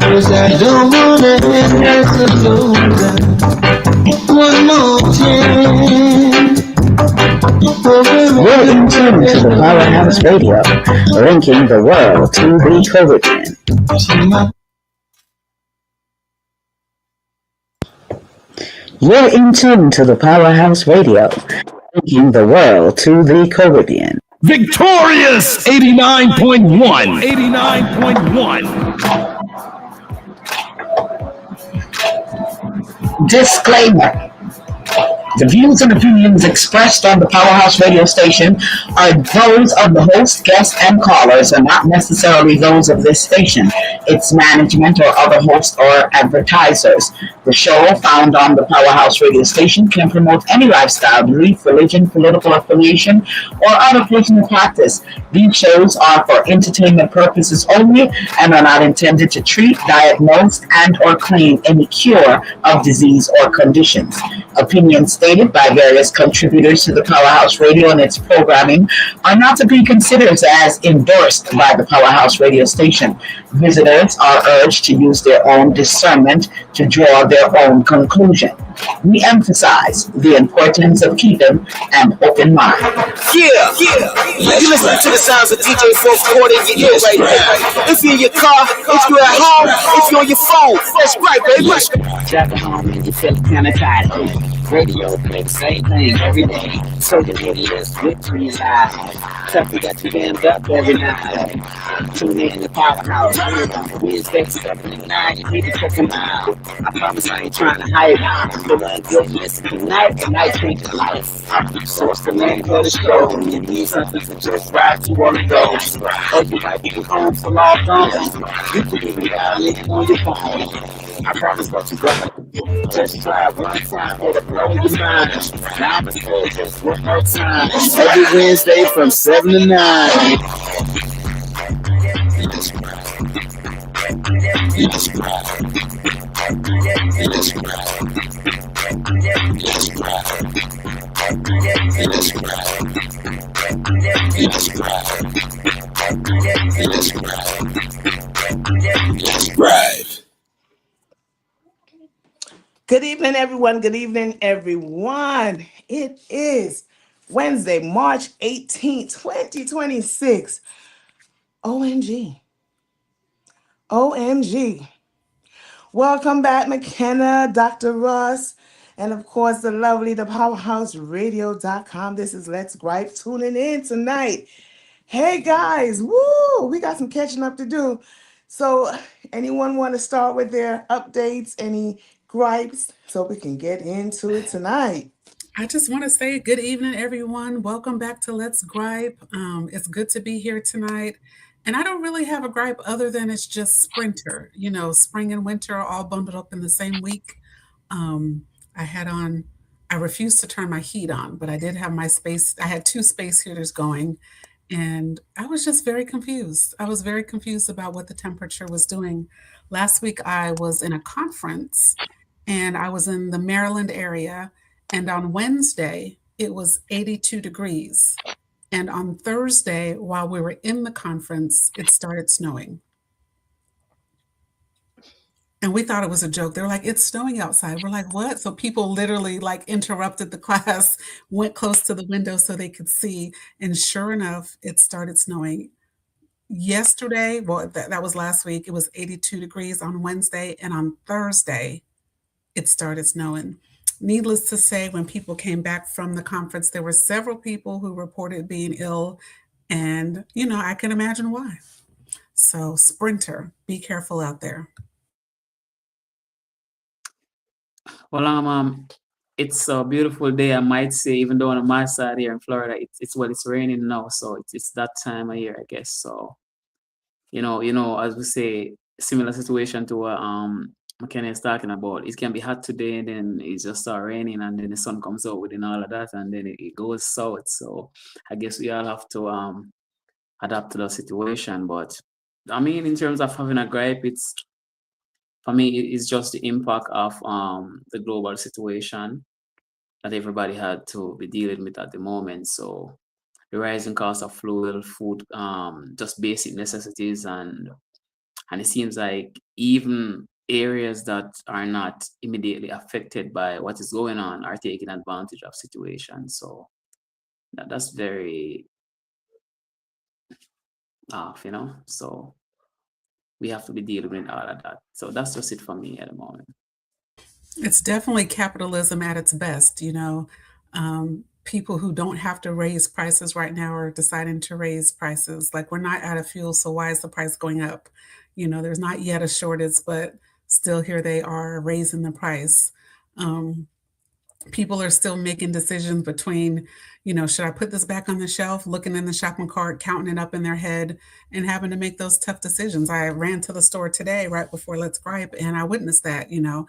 'Cause I don't wanna hit the loser one more time. You're in tune to the Powerhouse Radio, linking the world to the Caribbean. You're in tune to the Powerhouse Radio, linking the world to the Caribbean. Victorious 89.1. 89.1. Disclaimer. The views and opinions expressed on the Powerhouse radio station are those of the host, guests, and callers, and not necessarily those of this station, its management, or other hosts or advertisers. The show, found on the Powerhouse radio station, can promote any lifestyle, belief, religion, political affiliation, or other personal practice. These shows are for entertainment purposes only and are not intended to treat, diagnose, and or claim any cure of disease or conditions. Opinions stated by various contributors to the Powerhouse Radio and its programming are not to be considered as endorsed by the Powerhouse Radio station. Visitors are urged to use their own discernment to draw their own conclusion. We emphasize the importance of keeping an open mind. Yeah. You listen to the sounds of DJ 440 in your ear right now. If you're in your car, if you're at home, if you're on your phone, that's right, baby. Drive home and you feel kind of tired. Radio play the same thing every day. Social media is victory inside. Except we got you damned up every night. Tune in to Powerhouse. Wednesday, 7 and 9. You need to check them out. I promise I ain't trying to hide. The one good listen tonight. The night changes life. So it's the name of the show. You need something to just ride you on the go. Or you might be home for long gone. You can even dial it on your phone. I promise what you got. Just try one time, it'll blow your mind. Now I'm gonna just one more time. Every Wednesday from 7 to 9. Gripe. Good evening, everyone. Good evening, everyone. It is Wednesday, March 18th, 2026. OMG. OMG. Welcome back, McKenna, Dr. Ross, and of course, the lovely, the powerhouseradio.com. This is Let's Gripe tuning in tonight. Hey, guys. Woo! We got some catching up to do. So, anyone want to start with their updates, any gripes, so we can get into it tonight? I just want to say good evening, everyone. Welcome back to Let's Gripe. It's good to be here tonight. And I don't really have a gripe other than it's just sprinter. You know, spring and winter are all bundled up in the same week. I refused to turn my heat on, but I did have I had 2 space heaters going. And I was just very confused. I was very confused about what the temperature was doing. Last week, I was in a conference and I was in the Maryland area. And on Wednesday, it was 82 degrees. And on Thursday, while we were in the conference, it started snowing. And we thought it was a joke. They were like, it's snowing outside. We're like, what? So people literally like interrupted the class, went close to the window so they could see. And sure enough, it started snowing. Yesterday, well, that was last week, it was 82 degrees on Wednesday. And on Thursday, it started snowing. Needless to say, when people came back from the conference, there were several people who reported being ill. And, you know, I can imagine why. So, sprinter, be careful out there. Well, it's a beautiful day, I might say, even though on my side here in Florida, it's raining now, so it's that time of year, I guess. So, as we say, similar situation to what McKenna is talking about. It can be hot today, and then it just start raining, and then the sun comes out within all of that, and then it goes south. So, I guess we all have to adapt to the situation. But I mean, in terms of having a gripe, for me, it's just the impact of the global situation that everybody had to be dealing with at the moment. So the rising cost of fuel, food, just basic necessities, and And it seems like even areas that are not immediately affected by what is going on are taking advantage of situations. So that's very off, you know. So we have to be dealing with all of that. So that's just it for me at the moment. It's definitely capitalism at its best, you know. People who don't have to raise prices right now are deciding to raise prices. Like, we're not out of fuel, so why is the price going up? You know, there's not yet a shortage, but still here they are raising the price. Um, People are still making decisions between, you know, should I put this back on the shelf, looking in the shopping cart, counting it up in their head, and having to make those tough decisions. I ran to the store today right before Let's Gripe, and I witnessed that, you know.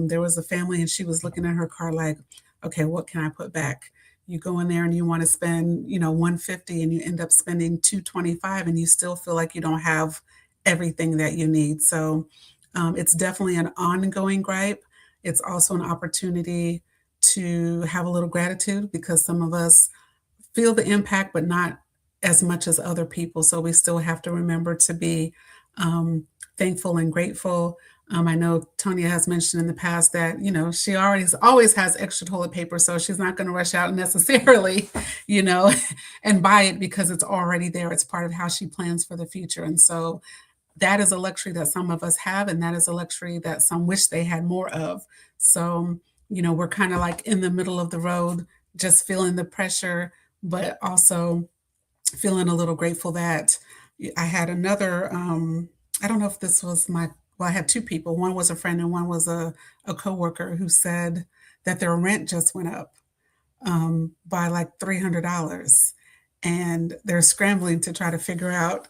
There was a family and she was looking at her car like, okay, what can I put back? You go in there and you want to spend, you know, 150 and you end up spending 225 and you still feel like you don't have everything that you need. So it's definitely an ongoing gripe. It's also an opportunity to have a little gratitude because some of us feel the impact, but not as much as other people. So we still have to remember to be um, thankful and grateful. I know Tonia has mentioned in the past that, you know, she always has extra toilet paper, so she's not going to rush out necessarily, you know, and buy it because it's already there. It's part of how she plans for the future. And so that is a luxury that some of us have, and that is a luxury that some wish they had more of. So, you know, we're kind of like in the middle of the road, just feeling the pressure, but also feeling a little grateful that I had another. I don't know if this was my. Well, I had two people. One was a friend, and one was a coworker who said that their rent just went up by like $300, and they're scrambling to try to figure out,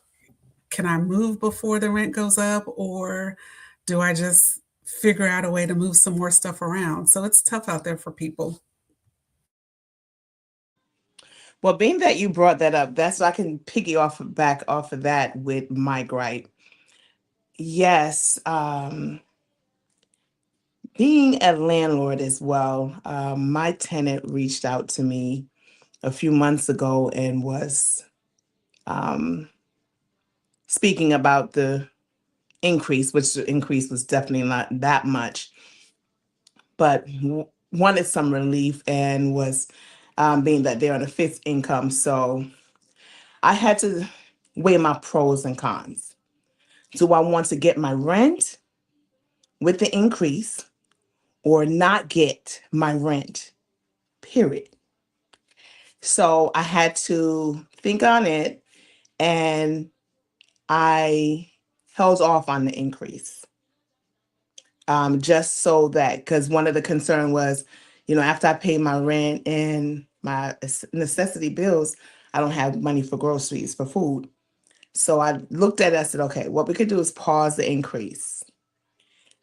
can I move before the rent goes up, or do I just figure out a way to move some more stuff around? So it's tough out there for people. Well, being that you brought that up, that's I can piggy off back off of that with my gripe. Yes, being a landlord as well, my tenant reached out to me a few months ago and was um, speaking about the increase, which the increase was definitely not that much, but wanted some relief and was being that they're on a fixed income. So I had to weigh my pros and cons. Do I want to get my rent with the increase or not get my rent, period? So I had to think on it and I held off on the increase. Just so that, because one of the concern was, you know, after I pay my rent and my necessity bills, I don't have money for groceries, for food. So I looked at it, I said, okay, what we could do is pause the increase.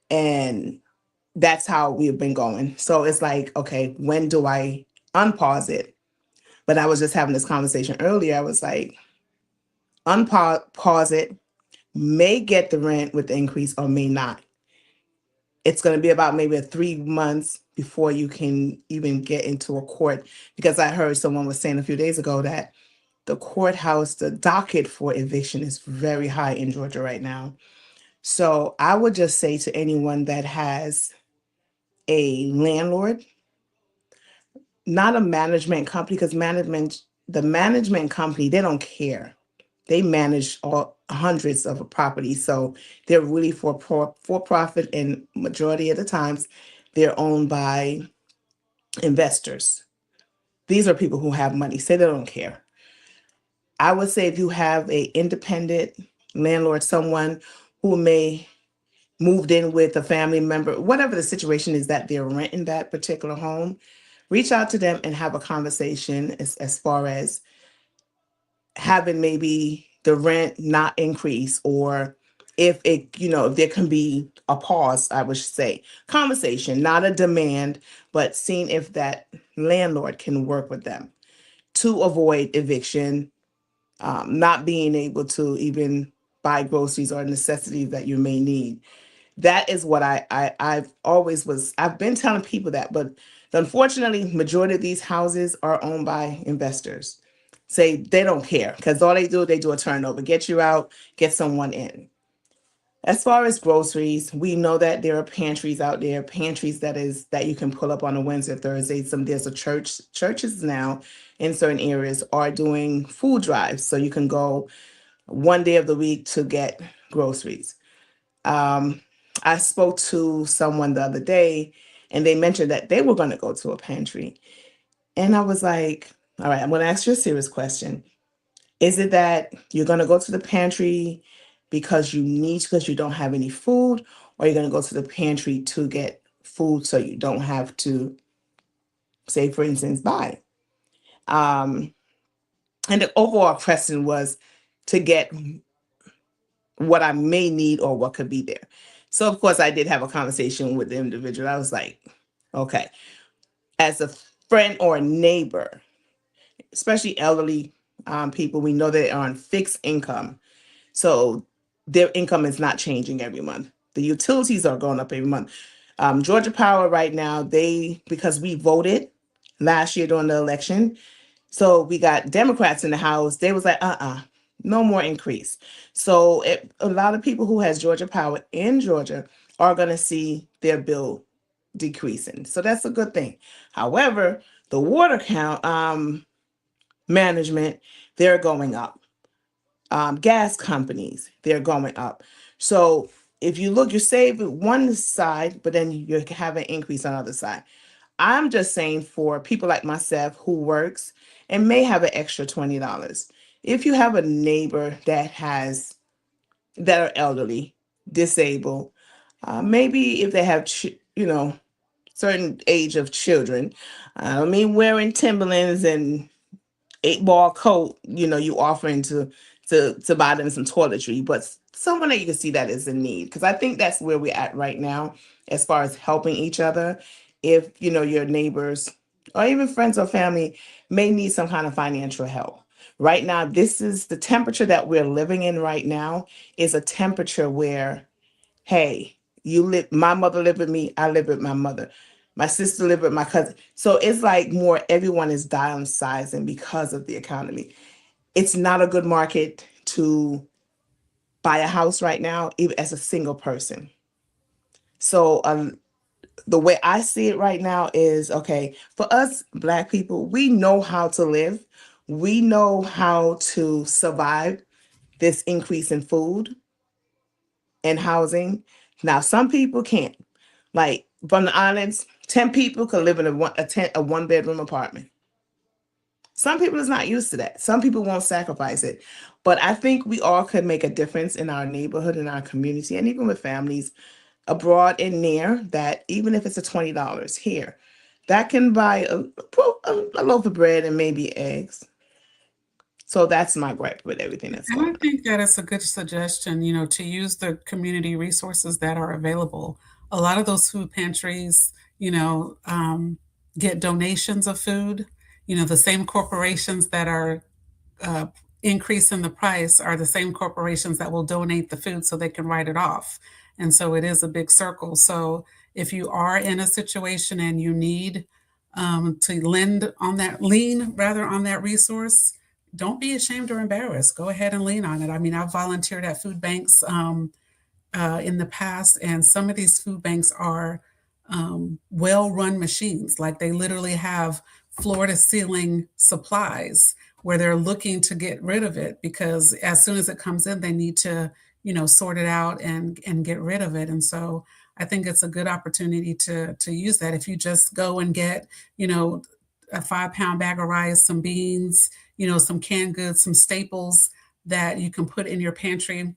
And that's how we've been going. So it's like, okay, when do I unpause it? But I was just having this conversation earlier. I was like, pause it, may get the rent with the increase or may not. It's going to be about maybe 3 months before you can even get into a court, because I heard someone was saying a few days ago that the courthouse, the docket for eviction is very high in Georgia right now. So I would just say to anyone that has a landlord, not a management company, because the management company, they don't care. They manage all hundreds of properties. So they're really for profit, and majority of the times they're owned by investors. These are people who have money, say they don't care. I would say if you have a independent landlord, someone who may moved in with a family member, whatever the situation is that they're renting that particular home, reach out to them and have a conversation as far as having maybe the rent not increase, or if it, you know, if there can be a pause, I would say conversation, not a demand, but seeing if that landlord can work with them to avoid eviction, not being able to even buy groceries or necessities that you may need. That is what I've been telling people that, but unfortunately, majority of these houses are owned by investors. Say they don't care because all they do a turnover, get you out, get someone in. As far as groceries, we know that there are pantries out there, pantries that you can pull up on a Wednesday or Thursday. There's a churches now in certain areas are doing food drives, so you can go one day of the week to get groceries. Um, I spoke to someone the other day, and they mentioned that they were going to go to a pantry, and I was like, "All right, I'm going to ask you a serious question. Is it that you're going to go to the pantry because you don't have any food, or you're going to go to the pantry to get food so you don't have to, say, for instance, buy?" Um, and the overall question was to get what I may need or what could be there. So, of course, I did have a conversation with the individual. I was like, okay, as a friend or a neighbor, especially elderly people, we know they are on fixed income. So their income is not changing every month. The utilities are going up every month. Georgia Power right now, because we voted last year during the election, so we got Democrats in the House. They was like, no more increase. So a lot of people who has Georgia Power in Georgia are going to see their bill decreasing. So that's a good thing. However, the water count management, they're going up. Gas companies, they're going up. So if you look, you save one side, but then you have an increase on the other side. I'm just saying for people like myself who works and may have an extra $20. If you have a neighbor that are elderly, disabled, maybe if they have, certain age of children, I don't mean wearing Timberlands and 8 ball coat, you offering to buy them some toiletry, but someone that you can see that is in need. Because I think that's where we're at right now, as far as helping each other. If your neighbors or even friends or family may need some kind of financial help. Right now, this is the temperature that we're living in right now, is a temperature where, hey, my mother lived with me, I live with my mother. My sister lived with my cousin. So it's like more everyone is downsizing because of the economy. It's not a good market to buy a house right now, even as a single person. So the way I see it right now is, okay, for us Black people, we know how to live. We know how to survive this increase in food and housing. Now, some people can't. Like from the islands, 10 people could live in a one-bedroom apartment. Some people is not used to that. Some people won't sacrifice it. But I think we all could make a difference in our neighborhood, in our community, and even with families abroad and near, that even if it's a $20 here, that can buy a loaf of bread and maybe eggs. So that's my gripe with everything that's And going I on. think that it's a good suggestion, to use the community resources that are available. A lot of those food pantries, get donations of food. The same corporations that are uh, increasing the price are the same corporations that will donate the food so they can write it off. And so it is a big circle. So if you are in a situation and you need to lean rather on that resource, don't be ashamed or embarrassed. Go ahead and lean on it. I mean, I've volunteered at food banks in the past, and some of these food banks are well-run machines. Like they literally have floor-to-ceiling supplies where they're looking to get rid of it because as soon as it comes in, they need to, sort it out and get rid of it. And so I think it's a good opportunity to use that. If you just go and get, a 5-pound bag of rice, some beans, some canned goods, some staples that you can put in your pantry.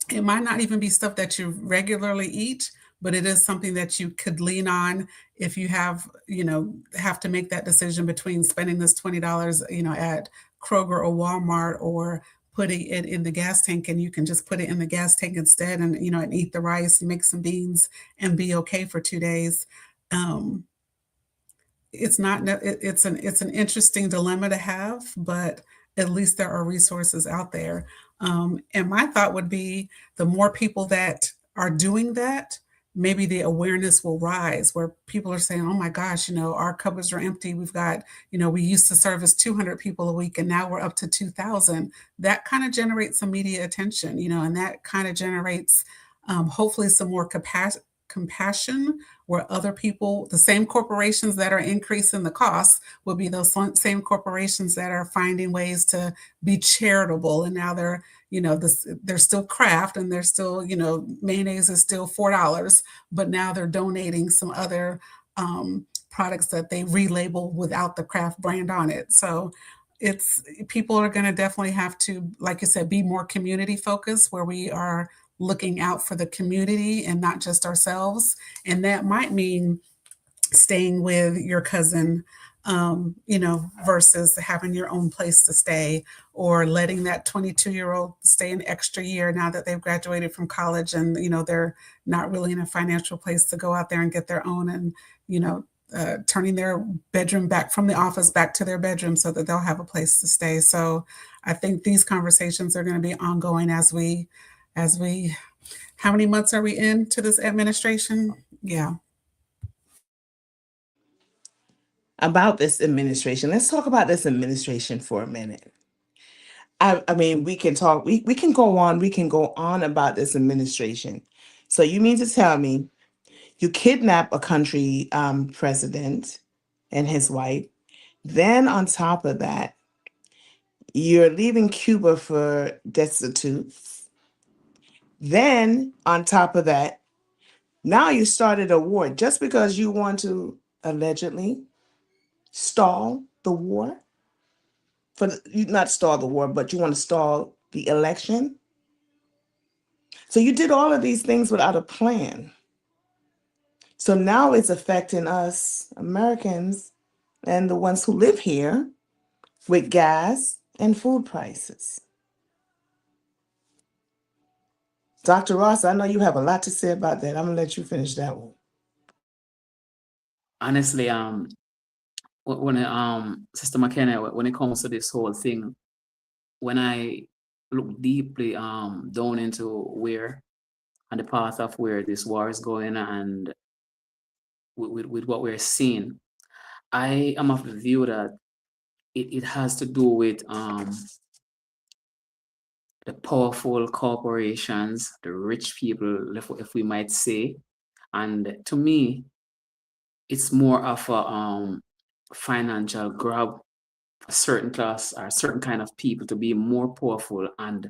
It might not even be stuff that you regularly eat, but it is something that you could lean on if you have to make that decision between spending this $20, at Kroger or Walmart, or putting it in the gas tank, and you can just put it in the gas tank instead and and eat the rice and make some beans and be okay for 2 days. Um, it's not it's an interesting dilemma to have, but at least there are resources out there. And my thought would be the more people that are doing that, maybe the awareness will rise where people are saying, oh my gosh, our cupboards are empty. We've got, we used to service 200 people a week and now we're up to 2,000. That kind of generates some media attention, and that kind of generates hopefully some more compassion where other people, the same corporations that are increasing the costs will be those same corporations that are finding ways to be charitable. And now they're, they're still Kraft and they're still, mayonnaise is still $4, but now they're donating some other products that they relabel without the Kraft brand on it. So people are going to definitely have to, like you said, be more community focused where we are looking out for the community and not just ourselves. And that might mean staying with your cousin, versus having your own place to stay, or letting that 22-year-old stay an extra year now that they've graduated from college and, they're not really in a financial place to go out there and get their own, and, turning their bedroom back from the office back to their bedroom so that they'll have a place to stay. So I think these conversations are going to be ongoing as we, how many months are we into this administration? Yeah. About this administration, let's talk about this administration for a minute. I mean, we can talk, we can go on about this administration. So you mean to tell me you kidnap a country president and his wife, then on top of that, you're leaving Cuba for destitute. Then on top of that, now you started a war just because you want to allegedly stall the war? You not stall the war, but you want to stall the election? So you did all of these things without a plan. So now it's affecting us Americans and the ones who live here with gas and food prices. Dr. Ross, I know you have a lot to say about that. I'm gonna let you finish that one. Honestly, when Sister McKenna, when it comes to this whole thing, when I look deeply down into where and the path of where this war is going and with what we're seeing, I am of the view that it has to do with the powerful corporations, the rich people, if we might say. And to me, it's more of a financial grab for certain class or certain kind of people to be more powerful and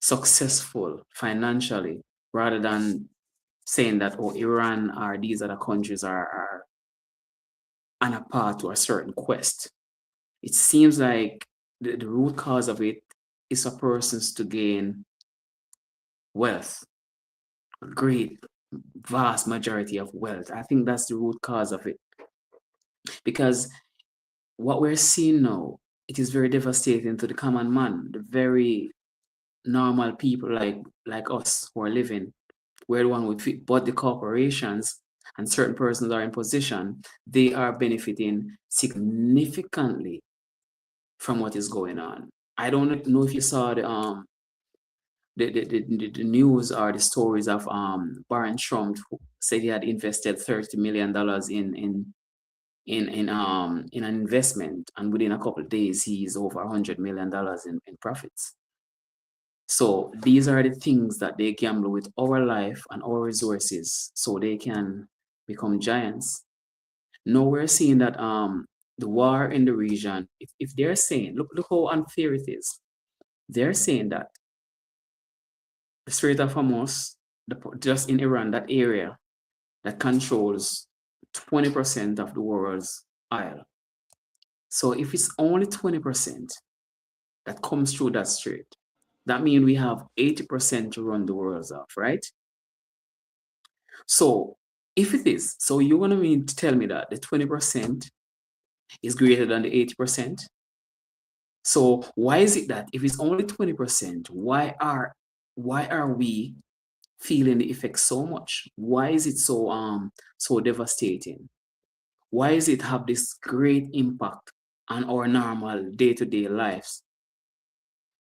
successful financially, rather than saying that, oh, Iran or these other countries are on a path to a certain quest. It seems like the root cause of it is for persons to gain wealth, a great, vast majority of wealth. I think that's the root cause of it. Because what we're seeing now, it is very devastating to the common man, the very normal people like us who are living. We're the one with fit, but the corporations and certain persons are in position, they are benefiting significantly from what is going on. I don't know if you saw the news or the stories of Barron Trump, who said he had invested $30 million in an investment, and within a couple of days he's over $100 million in profits. So these are the things that they gamble with our life and our resources so they can become giants. Now we're seeing that the war in the region, if they're saying, look how unfair it is. They're saying that the Strait of Hormuz, just in Iran, that area that controls 20% of the world's oil. So if it's only 20% that comes through that strait, that means we have 80% to run the world off, right? So if it is, so you want to mean to tell me that the 20% is greater than the 80%? So why is it that if it's only 20%, why are we feeling the effects so much? Why is it so devastating? Why does it have this great impact on our normal day-to-day lives?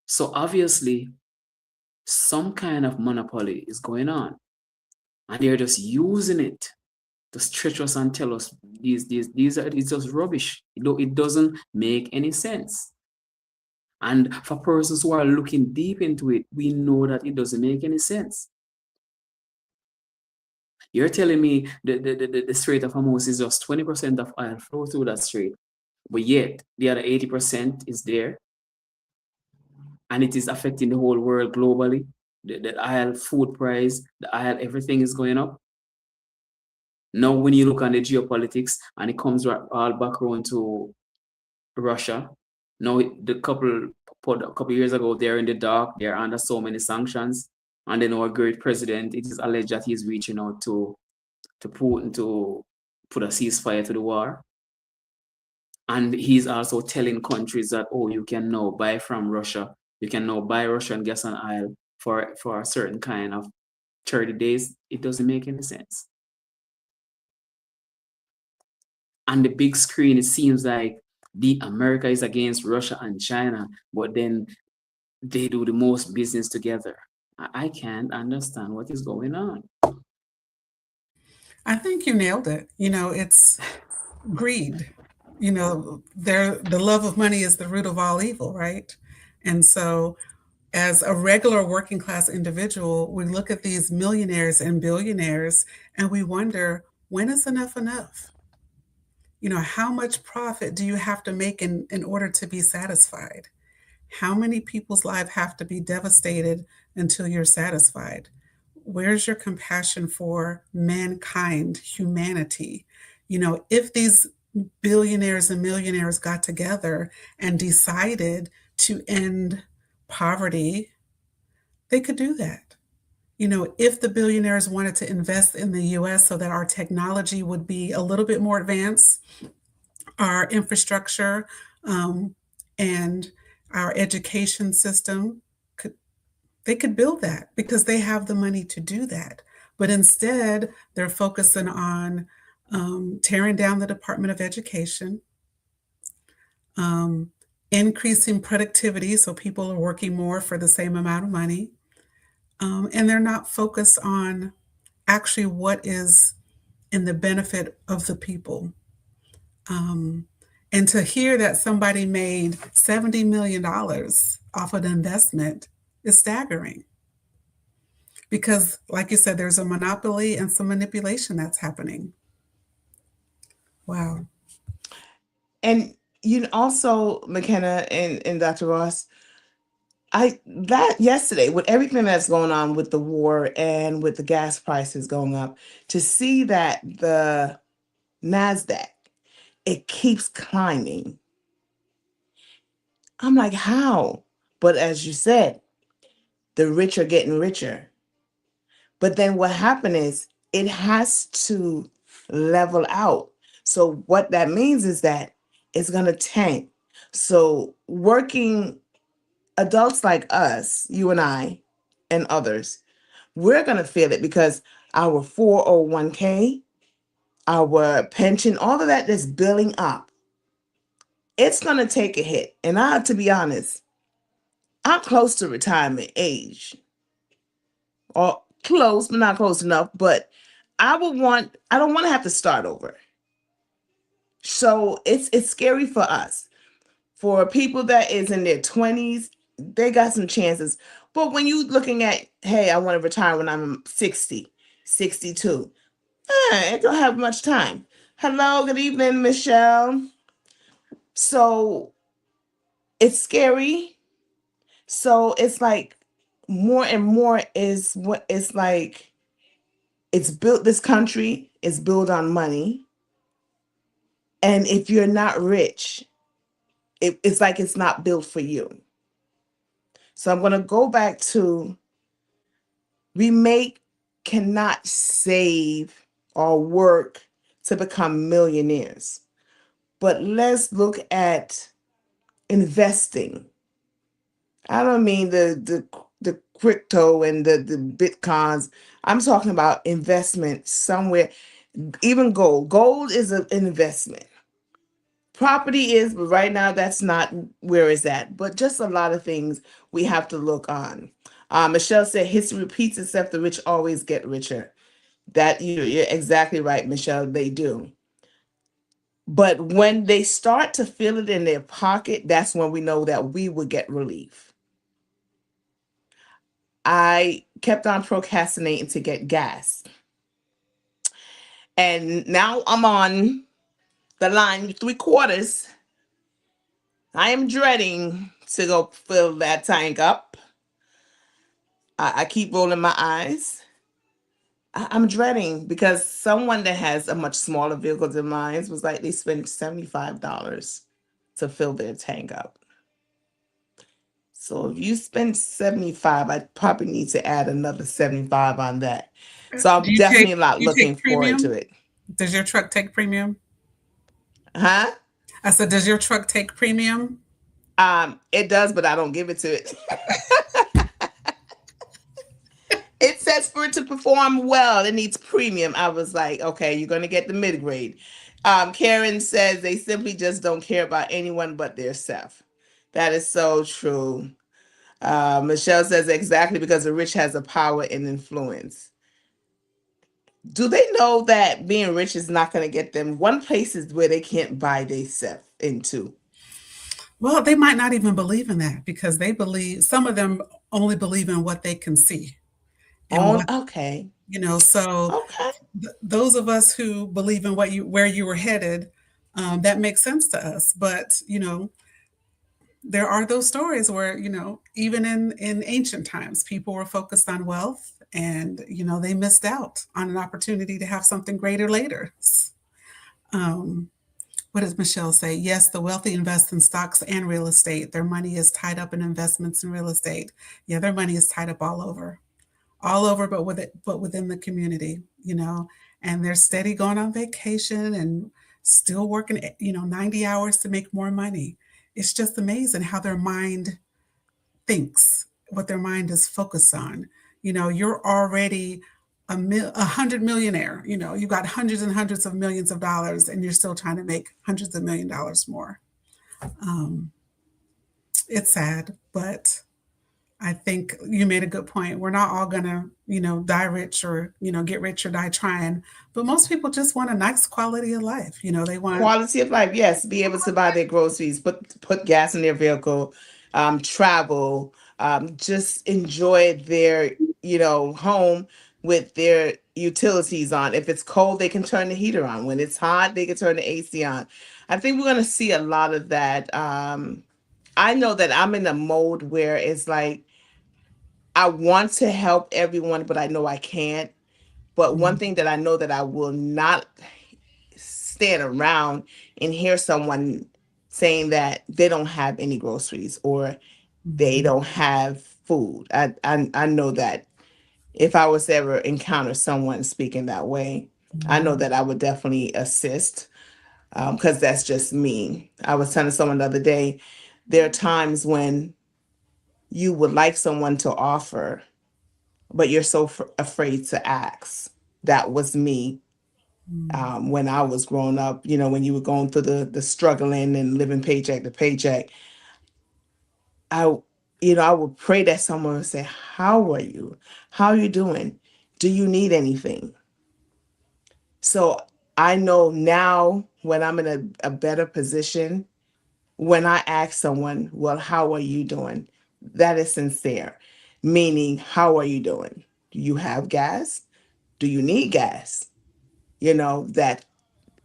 So obviously, some kind of monopoly is going on. and they're just using it to stretch us and tell us these are it's just rubbish. It doesn't make any sense. And for persons who are looking deep into it, we know that it doesn't make any sense. You're telling me the Strait of Hormuz is just 20% of oil flow through that strait, but yet the other 80% is there, and it is affecting the whole world globally. The oil food price, the oil, everything is going up. Now, when you look at the geopolitics, and it comes all back around to Russia. Now, a couple years ago, they're in the dark. They're under so many sanctions, and then our great president, it is alleged that he's reaching out to Putin to put a ceasefire to the war. And he's also telling countries that, oh, you can now buy from Russia. You can now buy Russian gas and oil for a certain kind of 30 days. It doesn't make any sense. On the big screen, it seems like America is against Russia and China, but then they do the most business together. I can't understand what is going on. I think you nailed it. It's greed. The love of money is the root of all evil, right? And so, as a regular working class individual, we look at these millionaires and billionaires and we wonder, when is enough enough? How much profit do you have to make in order to be satisfied? How many people's lives have to be devastated until you're satisfied? Where's your compassion for mankind, humanity? If these billionaires and millionaires got together and decided to end poverty, they could do that. If the billionaires wanted to invest in the US so that our technology would be a little bit more advanced, our infrastructure and our education system, they could build that because they have the money to do that. But instead, they're focusing on tearing down the Department of Education, increasing productivity so people are working more for the same amount of money, and they're not focused on actually what is in the benefit of the people. And to hear that somebody made $70 million off of an investment is staggering. Because, like you said, there's a monopoly and some manipulation that's happening. Wow. And also, McKenna and Dr. Ross, that yesterday, with everything that's going on with the war and with the gas prices going up, to see that the NASDAQ, it keeps climbing. I'm like, how? But as you said, the rich are getting richer. But then what happened is it has to level out. So what that means is that it's going to tank. So working adults like us, you and I, and others, we're going to feel it because our 401k, our pension, all of that is building up. It's going to take a hit. And to be honest, I'm close to retirement age. Or close, but not close enough. But I don't want to have to start over. So it's scary for us. For people that is in their 20s, they got some chances. But when you looking at, hey, I want to retire when I'm 60, 62, I don't have much time. Hello, good evening, Michelle. So it's scary. So it's like more and more is what it's like. It's built, this country is built on money. And if you're not rich, it's like it's not built for you. So I'm going to go back to, cannot save or work to become millionaires. But let's look at investing. I don't mean the crypto and the bitcoins. I'm talking about investment somewhere. Even gold. Gold is an investment. Property is, but right now that's not where it's at. But just a lot of things we have to look on. Michelle said history repeats itself. The rich always get richer. That you're exactly right, Michelle. They do. But when they start to feel it in their pocket, that's when we know that we will get relief. I kept on procrastinating to get gas. And now I'm on the line 3/4. I am dreading to go fill that tank up. I keep rolling my eyes. I'm dreading because someone that has a much smaller vehicle than mine was like they spent $75 to fill their tank up. So if you spend 75, I probably need to add another 75 on that. So Do I'm you take definitely not do you looking take forward to premium? it. Does your truck take premium? Huh? I said, does your truck take premium? It does, but I don't give it to it. It says for it to perform well, it needs premium. I was like, okay, you're gonna get the mid grade. Karen says they simply just don't care about anyone but their self. That is so true. Michelle says exactly because the rich has a power and influence. Do they know that being rich is not going to get them one place is where they can't buy themselves into? Well, they might not even believe in that because they believe some of them only believe in what they can see and On what okay, so okay. those of us who believe in what you where you were headed, that makes sense to us. But there are those stories where even in ancient times, people were focused on wealth, and they missed out on an opportunity to have something greater later. Um, what does Michelle say? Yes, the wealthy invest in stocks and real estate. Their money is tied up in investments in real estate. Yeah, their money is tied up all over, but within the community, and they're steady going on vacation and still working, 90 hours to make more money. It's just amazing how their mind thinks, what their mind is focused on. You're already a hundred millionaire. You've got hundreds and hundreds of millions of dollars, and you're still trying to make hundreds of $1 million more. Um, it's sad, but I think you made a good point. We're not all gonna, die rich or, get rich or die trying. But most people just want a nice quality of life. They want. Quality of life, yes. Be able to buy their groceries, put gas in their vehicle, travel, just enjoy their home with their utilities on. If it's cold, they can turn the heater on. When it's hot, they can turn the AC on. I think we're gonna see a lot of that. I know that I'm in a mode where it's like I want to help everyone, but I know I can't. But one thing that I know that I will not stand around and hear someone saying that they don't have any groceries or they don't have food. I know that if I was to ever encounter someone speaking that way, I know that I would definitely assist because that's just me. I was telling someone the other day, there are times when you would like someone to offer, but you're so afraid to ask. That was me when I was growing up, when you were going through the struggling and living paycheck to paycheck, I, I would pray that someone would say, "How are you? How are you doing? Do you need anything?" So I know now when I'm in a better position, when I ask someone, "Well, how are you doing?" That is sincere, meaning, "How are you doing? Do you have gas? Do you need gas?" That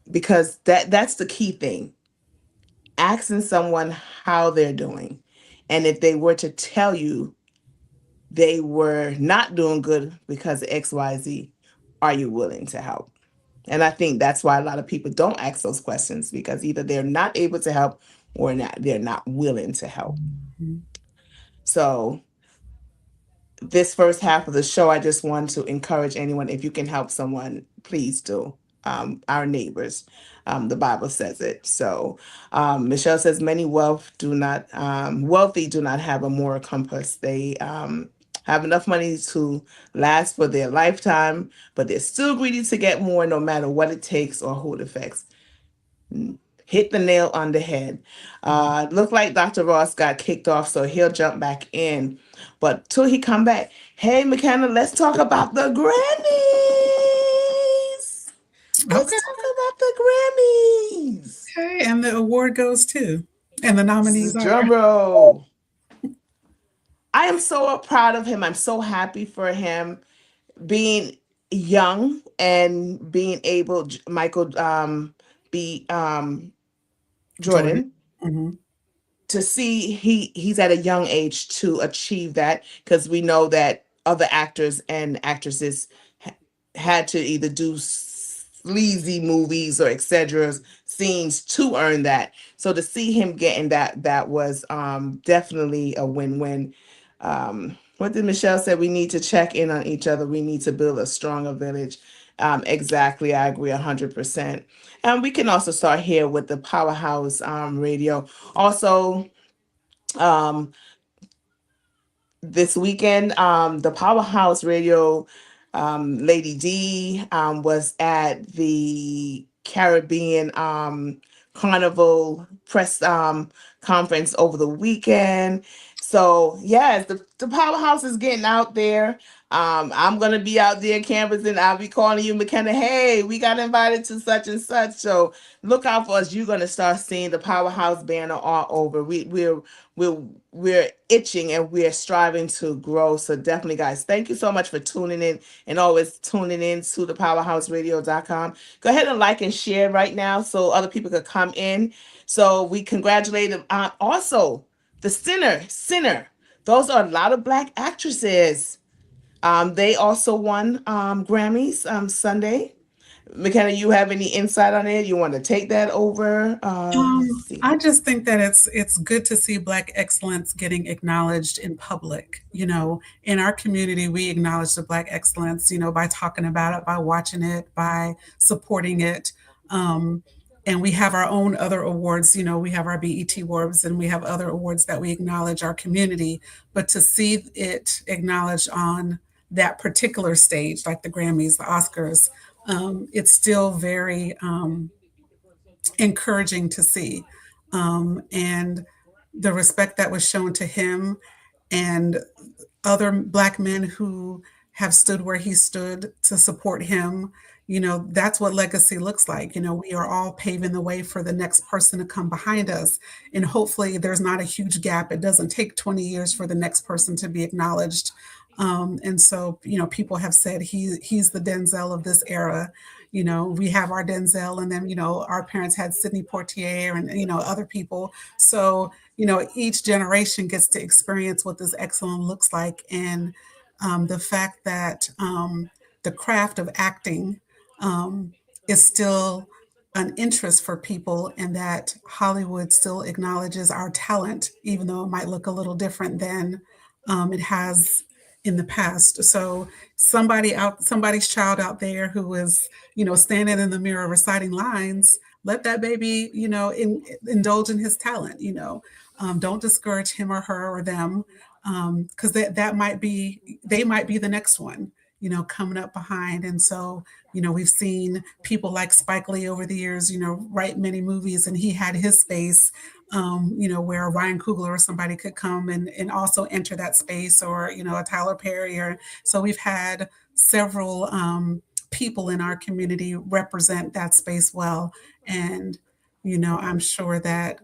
because that's the key thing, asking someone how they're doing. And if they were to tell you they were not doing good because of XYZ, are you willing to help? And I think that's why a lot of people don't ask those questions because either they're not able to help or they're not willing to help. So this first half of the show, I just want to encourage anyone, if you can help someone, please do. Our neighbors, the Bible says it. So Michelle says many wealthy do not have a moral compass. They have enough money to last for their lifetime, but they're still greedy to get more no matter what it takes or who it affects. Hit the nail on the head. Look like Dr. Ross got kicked off, so he'll jump back in. But till he come back, hey McKenna, let's talk about the Grammy. the award goes to, and the nominees are. Drum roll. I am so proud of him. I'm so happy for him being young and being able, Michael B. Jordan. Jordan, Hmm. to see he's at a young age to achieve that, because we know that other actors and actresses had to either do sleazy movies or etc scenes to earn that. So to see him getting that, that was definitely a win-win. What did Michelle say? We need to check in on each other. We need to build a stronger village. Exactly, I agree 100%. And we can also start here with the Powerhouse Radio. Also, um, this weekend, the Powerhouse Radio, Lady D was at the Caribbean Carnival press conference over the weekend. So yes, the Powerhouse is getting out there. I'm gonna be out there canvassing. I'll be calling you, McKenna. Hey, we got invited to such and such. So look out for us. You're gonna start seeing the Powerhouse banner all over. We're we're itching and we're striving to grow. So definitely, guys, thank you so much for tuning in and always tuning in to the powerhouseradio.com. Go ahead and like and share right now so other people could come in. So we congratulate them. Also, the Sinner. Those are a lot of black actresses. They also won Grammys Sunday. McKenna, you have any insight on it? You want to take that over? Let's see. I just think that it's good to see Black excellence getting acknowledged in public. You know, in our community, we acknowledge the Black excellence, you know, by talking about it, by watching it, by supporting it. Um, and we have our own other awards. You know, we have our BET awards, and we have other awards that we acknowledge our community. But to see it acknowledged on that particular stage, like the Grammys, the Oscars, it's still very encouraging to see. And the respect that was shown to him and other Black men who have stood where he stood to support him, you know, that's what legacy looks like. You know, we are all paving the way for the next person to come behind us. And hopefully there's not a huge gap. It doesn't take 20 years for the next person to be acknowledged. And so, you know, people have said he's the Denzel of this era. You know, we have our Denzel, and then, you know, our parents had Sidney Poitier and, you know, other people. So, you know, each generation gets to experience what this excellence looks like. And the fact that the craft of acting um, is still an interest for people, and that Hollywood still acknowledges our talent, even though it might look a little different than it has in the past. So somebody's child out there who is, you know, standing in the mirror reciting lines, let that baby, you know, indulge in his talent. You know, don't discourage him or her or them, because that might be, they might be the next one, you know, coming up behind. And so, you know, we've seen people like Spike Lee over the years, you know, write many movies, and he had his space, you know, where Ryan Coogler or somebody could come and also enter that space, or, you know, a Tyler Perry. Or so we've had several people in our community represent that space well. And, you know, I'm sure that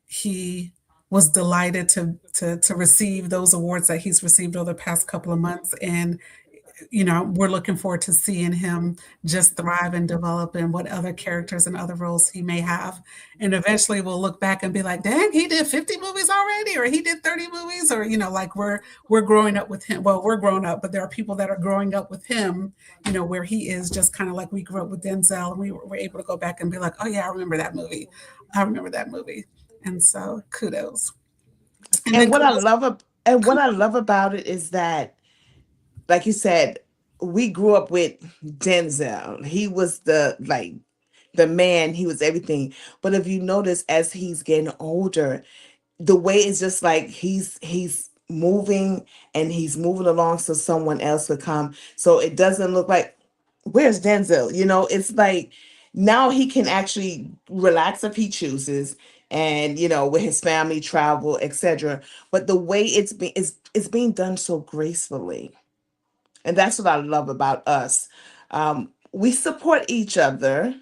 he was delighted to receive those awards that he's received over the past couple of months. And you know, we're looking forward to seeing him just thrive and develop in what other characters and other roles he may have. And eventually we'll look back and be like, dang, he did 50 movies already, or he did 30 movies, or, you know, like we're growing up with him. Well, we're growing up, but there are people that are growing up with him, you know, where he is, just kind of like we grew up with Denzel, and we were able to go back and be like, oh yeah, I remember that movie. I remember that movie. And so kudos. And And then what I kudos. love what I love about it is that, like you said, we grew up with Denzel. He was the man, he was everything. But if you notice, as he's getting older, the way it's just like he's moving, and he's moving along so someone else would come. So it doesn't look like, where's Denzel? You know, it's like now he can actually relax if he chooses, and you know, with his family travel, etc. But the way it's being done so gracefully. And that's what I love about us. We support each other,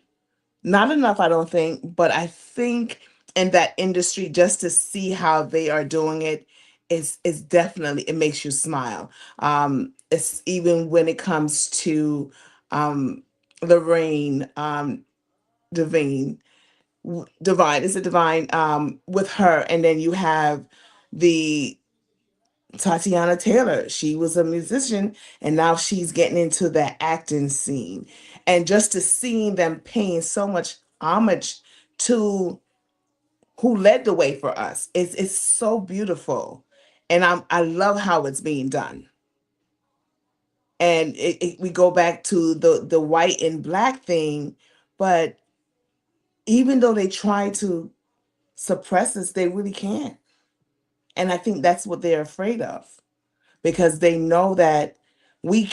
Not enough, I don't think, but I think in that industry, just to see how they are doing it is definitely, it makes you smile. It's even when it comes to Lorraine, Devine, Divine, is it Divine? With her, and then you have the Tatiana Taylor. She was a musician and now she's getting into the acting scene. And just to seeing them paying so much homage to who led the way for us, it's so beautiful. And I love how it's being done. And we go back to the white and black thing, but even though they try to suppress us, they really can't. And I think that's what they're afraid of, because they know that we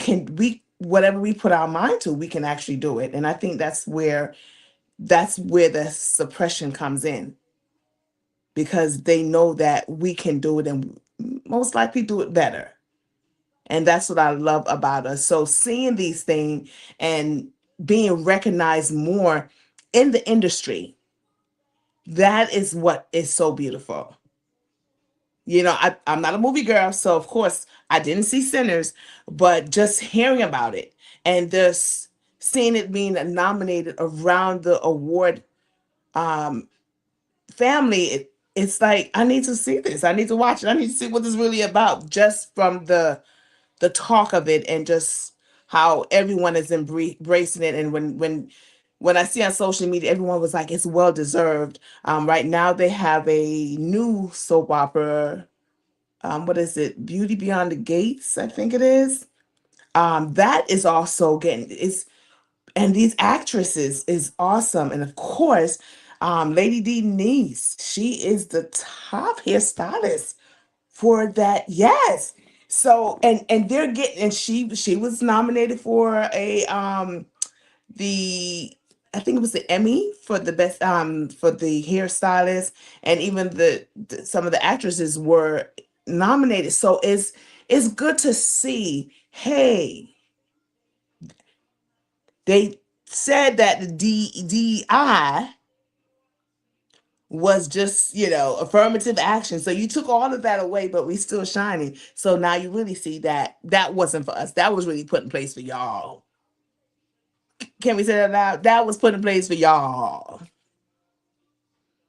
whatever we put our mind to, we can actually do it. And I think that's where the suppression comes in, because they know that we can do it and most likely do it better. And that's what I love about us. So seeing these things and being recognized more in the industry, that is what is so beautiful. I'm not a movie girl, so of course I didn't see Sinners, but just hearing about it and just seeing it being nominated around the award um, family, it's like I need to see this. I need to watch it. I need to see what this is really about, just from the talk of it and just how everyone is embracing it. And when I see on social media, everyone was like, it's well deserved. Right now they have a new soap opera, what is it, Beauty Beyond the Gates, I think it is. That is also getting is and these actresses is awesome. And of course, Lady D niece, she is the top hairstylist for that. Yes. So and they're getting, and she was nominated for a the I think it was the Emmy for the best for the hairstylist, and even some of the actresses were nominated. So it's good to see. Hey, they said that the DEI was just, affirmative action. So you took all of that away, but we still shining. So now you really see that that wasn't for us. That was really put in place for y'all. Can we say that loud? That was put in place for y'all.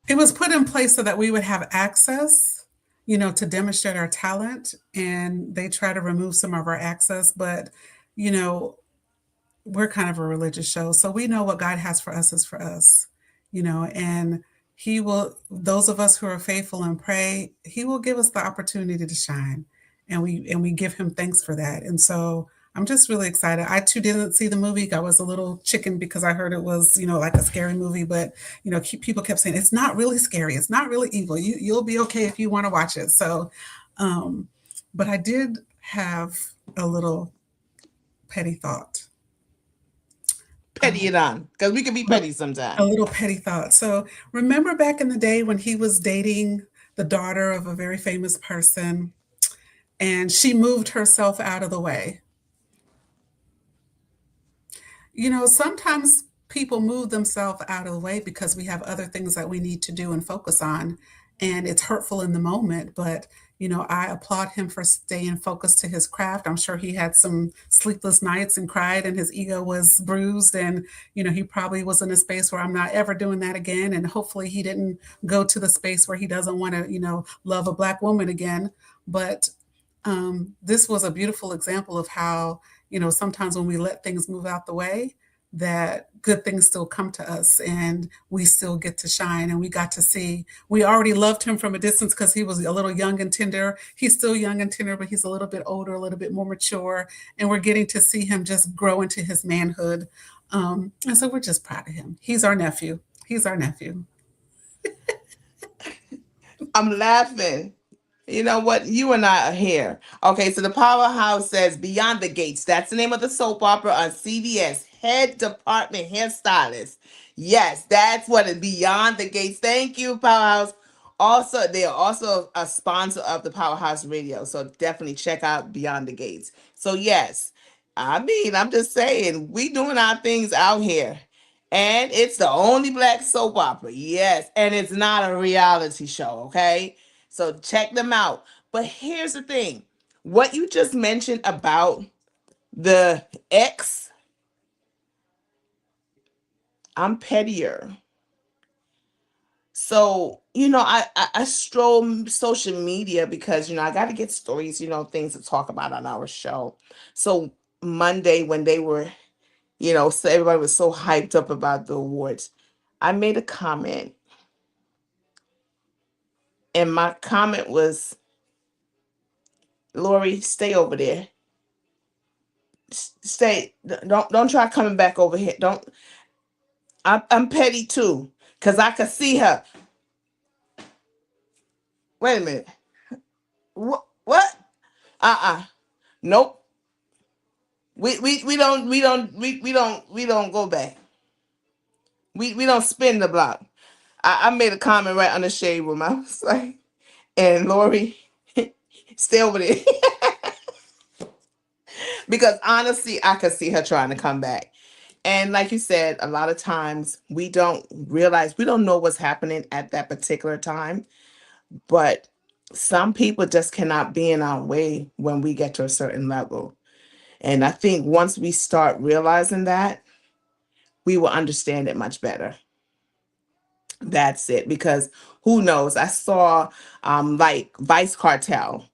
It was put in place so that we would have access, to demonstrate our talent. And they try to remove some of our access, but, you know, we're kind of a religious show. So we know what God has for us is for us, and He will, those of us who are faithful and pray, He will give us the opportunity to shine. And we give Him thanks for that. And so I'm just really excited. I too didn't see the movie. I was a little chicken because I heard it was, like a scary movie, but people kept saying it's not really scary. It's not really evil. You'll be okay if you want to watch it. So, um, but I did have a little petty thought. Petty it on, because we can be petty A sometimes. little petty thought. So remember back in the day when he was dating the daughter of a very famous person and she moved herself out of the way. Sometimes people move themselves out of the way because we have other things that we need to do and focus on. And it's hurtful in the moment, but I applaud him for staying focused to his craft. I'm sure he had some sleepless nights and cried and his ego was bruised. And, he probably was in a space where I'm not ever doing that again. And hopefully he didn't go to the space where he doesn't want to, love a black woman again. But this was a beautiful example of how, sometimes when we let things move out the way, that good things still come to us and we still get to shine. And we got to see, we already loved him from a distance because he was a little young and tender. He's still young and tender, but he's a little bit older, a little bit more mature. And we're getting to see him just grow into his manhood. And so we're just proud of him. He's our nephew. He's our nephew. I'm laughing. You know what? You and I are here. Okay, so the Powerhouse says Beyond the Gates. That's the name of the soap opera on CBS. Head department hairstylist. Yes, that's what it Beyond the Gates. Thank you, Powerhouse. Also, they are also a sponsor of the Powerhouse Radio. So definitely check out Beyond the Gates. So yes, I mean, I'm just saying, we doing our things out here. And it's the only black soap opera. Yes. And it's not a reality show. Okay. So check them out. But here's the thing, what you just mentioned about the ex, I'm pettier. So, I stroll social media because, I got to get stories, things to talk about on our show. So, Monday, when they were, so everybody was so hyped up about the awards, I made a comment. And my comment was, Lori, stay over there. Stay. Don't try coming back over here. Don't. I'm petty too. Because I could see her. Wait a minute. What? Uh-uh. Nope. We don't go back. We don't spin the block. I made a comment right on the shade room. I was like, and Lori, stay over there. Because honestly, I could see her trying to come back. And like you said, a lot of times we don't realize, we don't know what's happening at that particular time. But some people just cannot be in our way when we get to a certain level. And I think once we start realizing that, we will understand it much better. That's it. Because who knows? I saw like Vice Cartel.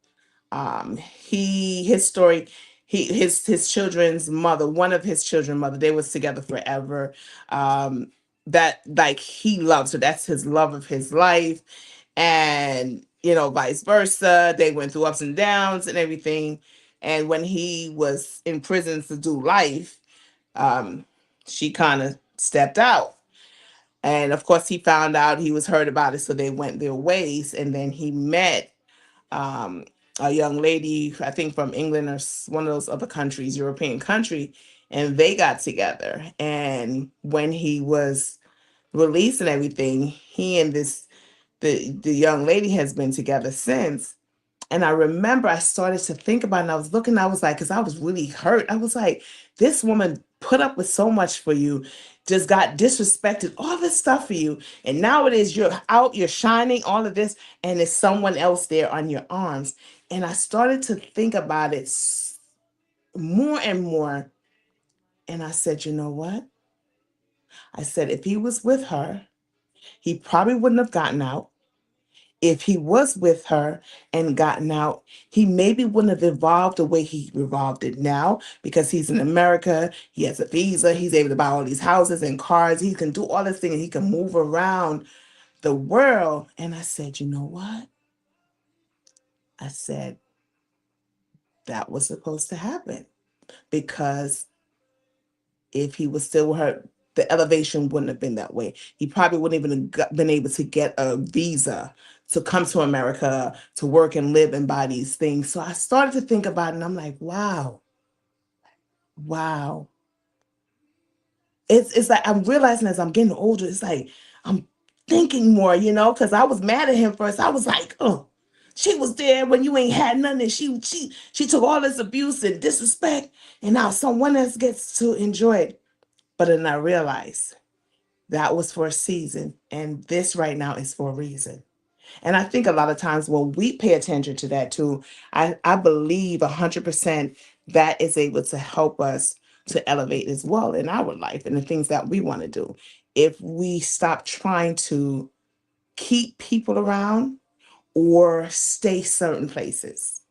His story, his children's mother, one of his children's mother, they was together forever. That like he loves her. That's his love of his life. And vice versa. They went through ups and downs and everything. And when he was in prison to do life, um, she kind of stepped out. And of course, he found out, he was heard about it, so they went their ways. And then he met um, a young lady, I think from England or one of those other countries, European country, and they got together. And when he was released and everything, he and the young lady has been together since. And I remember I started to think about it, and I was looking, I was like, because I was really hurt. I was like, this woman put up with so much for you, just got disrespected, all this stuff for you. And now it is, you're out, you're shining, all of this, and there's someone else there on your arms. And I started to think about it more and more. And I said, you know what? I said, if he was with her, he probably wouldn't have gotten out. If he was with her and gotten out, he maybe wouldn't have evolved the way he evolved it now, because he's in America. He has a visa. He's able to buy all these houses and cars. He can do all this thing, and he can move around the world. And I said, you know what? I said, that was supposed to happen, because if he was still with her, the elevation wouldn't have been that way. He probably wouldn't even have been able to get a visa to come to America to work and live and buy these things. So I started to think about it, and I'm like, wow, wow. It's like I'm realizing as I'm getting older, it's like I'm thinking more, because I was mad at him first. I was like, oh, she was there when you ain't had nothing, and she took all this abuse and disrespect, and now someone else gets to enjoy it. But then I realized that was for a season, and this right now is for a reason. And I think a lot of times when we pay attention to that too, I believe 100% that is able to help us to elevate as well in our life and the things that we want to do. If we stop trying to keep people around or stay certain places.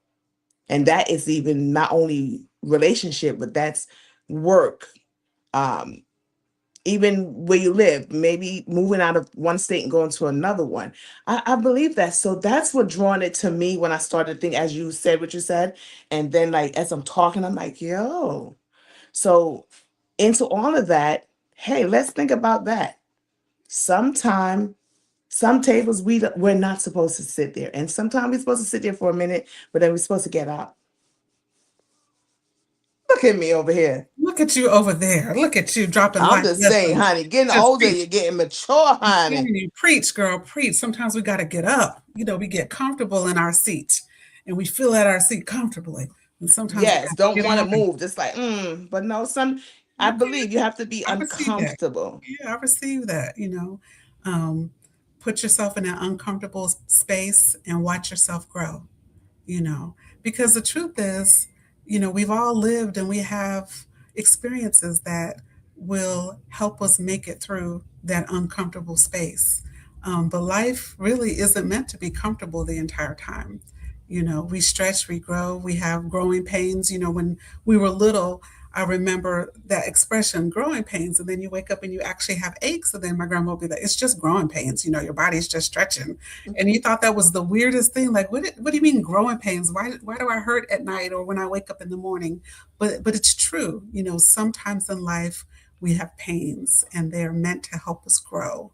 And that is even not only relationship, but that's work. Um, Even where you live, maybe moving out of one state and going to another one. I believe that. So that's what drawn it to me when I started thinking, as you said what you said. And then like as I'm talking, I'm like, yo. So into all of that, hey, let's think about that. Sometime, some tables we're not supposed to sit there. And sometimes we're supposed to sit there for a minute, but then we're supposed to get up. Look at me over here. Look at you over there. Look at you dropping I'm light just saying, lessons. honey, getting Just older, preach. you're getting mature, honey. You preach, girl, preach. Sometimes we got to get up. We get comfortable in our seat and we feel at our seat comfortably. And sometimes we Yes, got to don't get want to up and move. Just like, but no, I Okay. believe you have to be I receive that. uncomfortable. Yeah, I receive that, Um, put yourself in an uncomfortable space and watch yourself grow, you know, because the truth is, we've all lived and we have experiences that will help us make it through that uncomfortable space. But life really isn't meant to be comfortable the entire time. We stretch, we grow, we have growing pains. When we were little, I remember that expression, growing pains, and then you wake up and you actually have aches. And then my grandma would be like, it's just growing pains. Your body's just stretching. And you thought that was the weirdest thing. Like, what do you mean growing pains? Why do I hurt at night or when I wake up in the morning? But it's true. Sometimes in life we have pains and they're meant to help us grow.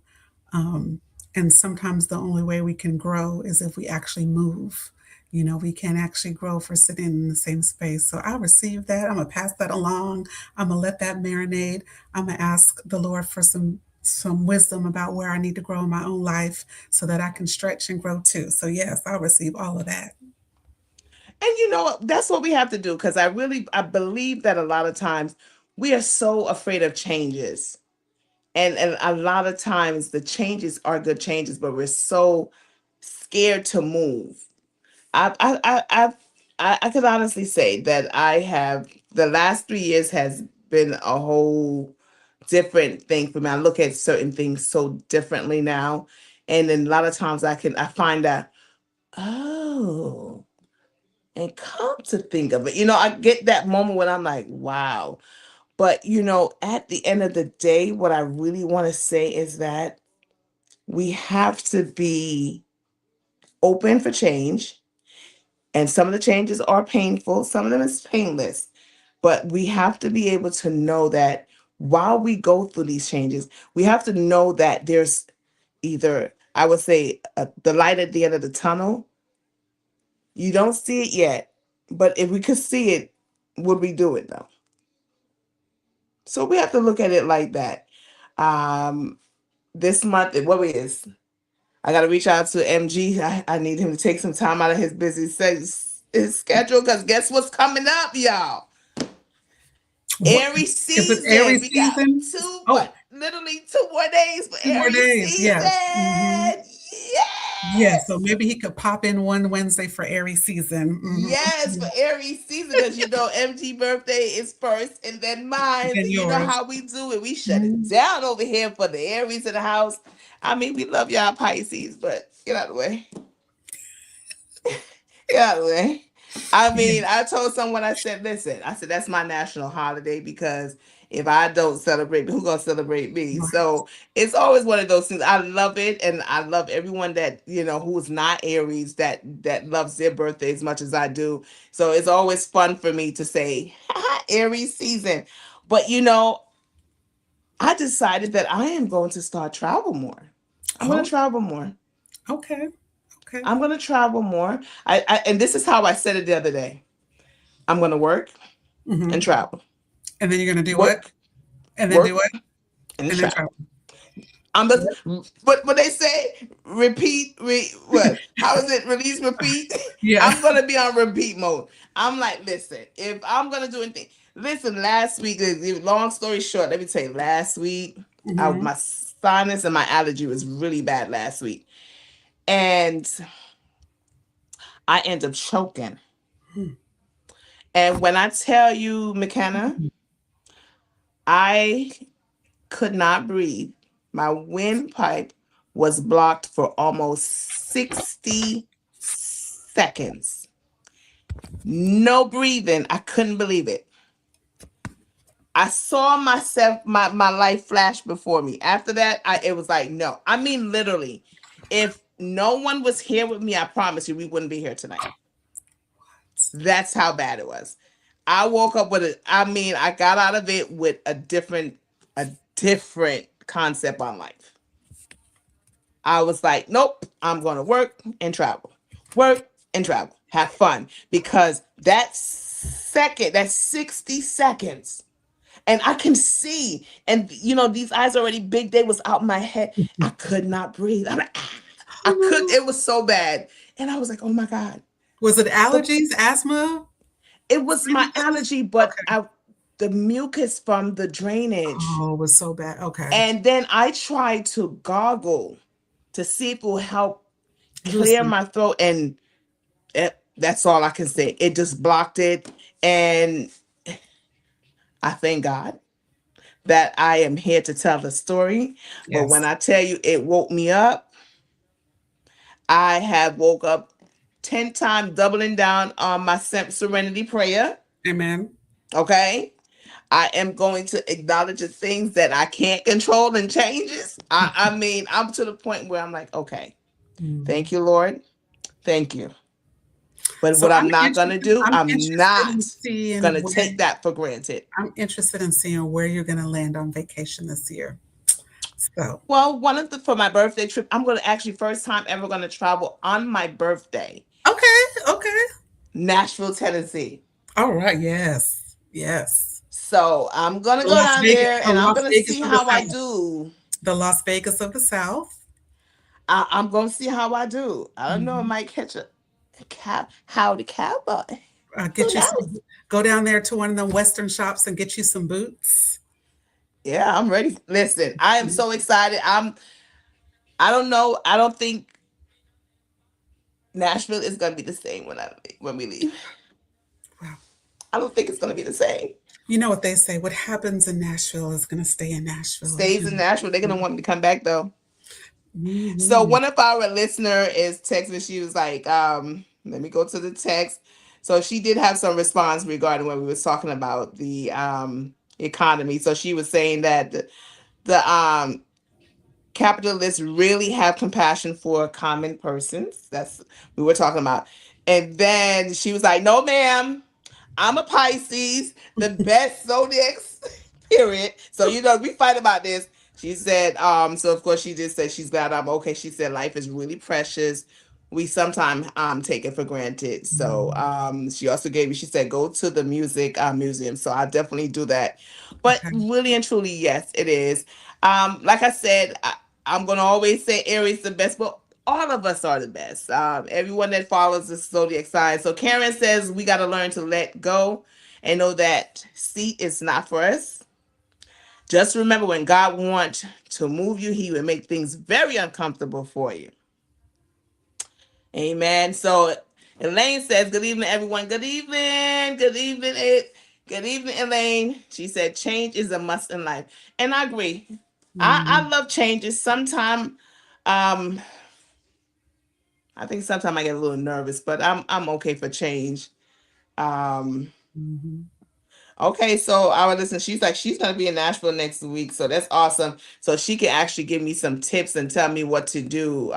Um, and sometimes the only way we can grow is if we actually move. We can't actually grow if we're sitting in the same space. So I receive that. I'm going to pass that along. I'm going to let that marinate. I'm going to ask the Lord for some wisdom about where I need to grow in my own life so that I can stretch and grow too. So yes, I receive all of that. And that's what we have to do, because I believe that a lot of times we are so afraid of changes. And a lot of times the changes are good changes, but we're so scared to move. I could honestly say that I have the last 3 years has been a whole different thing for me. I look at certain things so differently now. And then a lot of times I find that, oh, and come to think of it, I get that moment when I'm like, wow. But at the end of the day, what I really want to say is that we have to be open for change. And some of the changes are painful, some of them is painless. But we have to be able to know that while we go through these changes, we have to know that there's either, I would say, the light at the end of the tunnel. You don't see it yet, but if we could see it, would we do it though? So we have to look at it like that. Um, this month, what is? I got to reach out to MG. I need him to take some time out of his busy his schedule, because guess what's coming up, y'all? What Aries is it? season. Aries We got season? Oh, literally 2 more days for 2 more Aries days. season. Yes. Hmm. Yeah. So Yes. maybe he could pop in one Wednesday for Aries season. Yes, for Aries season, because MG birthday is first and then mine. Then And you know yours. how we do it. We shut it Mhm. down over here for the Aries in the house. I mean, we love y'all Pisces, but get out of the way. Get out of the way. I Yeah. mean, I told someone, I said, listen, I said, that's my national holiday, because if I don't celebrate, who gonna celebrate me? Right. So it's always one of those things. I love it, and I love everyone that who is not Aries that loves their birthday as much as I do. So it's always fun for me to say Aries season. But I decided that I am going to start travel more. I'm going Oh, to travel more. okay. Okay. I'm going to travel more. And this is how I said it the other day. I'm going to work Hmm. and travel. And then you're gonna do what? Work, And then do work, what? and then And then travel. travel. I'm the what they say, what? How is it? Release, repeat. Yeah. I'm gonna be on repeat mode. I'm like, listen, if I'm gonna do anything, listen. Last week, long story short, let me tell you. Last week, Hmm. my sinus and my allergy was really bad last week, and I ended up choking. And when I tell you, McKenna, I could not breathe. My windpipe was blocked for almost 60 seconds. No breathing. I couldn't believe it. I saw myself, my life flash before me. After that, it was like, no. I mean, literally, if no one was here with me, I promise you, we wouldn't be here tonight. That's how bad it was. I woke up with it. I mean, I got out of it with a different concept on life. I was like, nope, I'm going to work and travel, have fun. Because that 60 seconds, and I can see, and these eyes already big, they was out my head. I could not breathe. I'm like, ah. I could, it was so bad. And I was like, oh my God. Was it The, allergies, asthma? it was my allergy, but Okay. the mucus from the drainage. Oh, it was so bad. Okay. And then I tried to gargle to see if it will help clear Loosen. my throat, and that's all I can say. It just blocked it. And I thank God that I am here to tell the story. But when Yes. I tell you it woke me up, I have woke up 10 times, doubling down on my serenity prayer. Amen. Okay. I am going to acknowledge the things that I can't control and changes. I mean, I'm to the point where I'm like, okay, Mhm. thank you, Lord. Thank you. But So what I'm not going to do, I'm I'm interested in not seeing going to where take that for granted. I'm interested in seeing where you're going to land on vacation this year. So, Well, one of the for my birthday trip, I'm going to actually first time ever going to travel on my birthday, okay, okay. Nashville, Tennessee. All right. Yes. Yes. So I'm gonna The go Las down Vegas, there the and I'm Las gonna Vegas see of the how I South. do. The Las Vegas of the South. I'm gonna see how I do. I don't know. I Mhm. might catch a howdy cowboy. Who Get you some, knows? go down there to one of the Western shops and get you some boots. Yeah, I'm ready. Listen, I am so excited. I don't know. I don't think Nashville is gonna be the same when we leave. Wow. I don't think it's gonna be the same. You know what they say, what happens in Nashville is going to stay in Nashville. Stays in Nashville. They're gonna want me to come back though. So Mhm. one of our listener is texting. She was like, let me go to the text. So she did have some response regarding when we was talking about the economy. So she was saying that the capitalists really have compassion for common persons. That's we were talking about. And then she was like, no, ma'am. I'm a Pisces, the best zodiac, period. So we fight about this. She said, so of course she just said she's glad I'm okay. She said life is really precious. We sometimes take it for granted. So Mhm. she also gave me, she said, go to the music museum. So I definitely do that. But Okay. really and truly, yes, it is. Like I said, I'm gonna always say Aries the best, but all of us are the best. Everyone that follows the zodiac sign. So Karen says we got to learn to let go and know that seat is not for us. Just remember when God wants to move you, he will make things very uncomfortable for you. Amen. So Elaine says, good evening, everyone. Good evening. Good evening. Good evening, Elaine. She said, change is a must in life. And I agree. I Mhm. love changes. Sometimes um I think sometimes I get a little nervous, but I'm okay for change. Um, Mhm. okay, so our listener, she's like she's gonna be in Nashville next week, so that's awesome. So she can actually give me some tips and tell me what to do,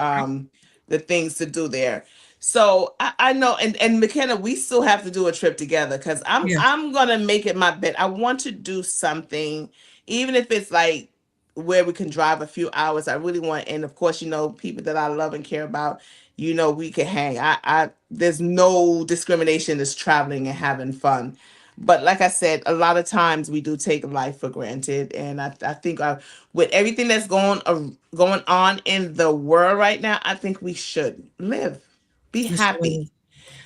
the things to do there. So I know, and McKenna, we still have to do a trip together because Yes. I'm gonna make it my bet. I want to do something, even if it's like where we can drive a few hours. I really want, and of course, people that I love and care about. We can hang. There's no discrimination. Is traveling and having fun. But like I said, a lot of times we do take life for granted, and I think with everything that's going on in the world right now, I think we should live, be You should happy.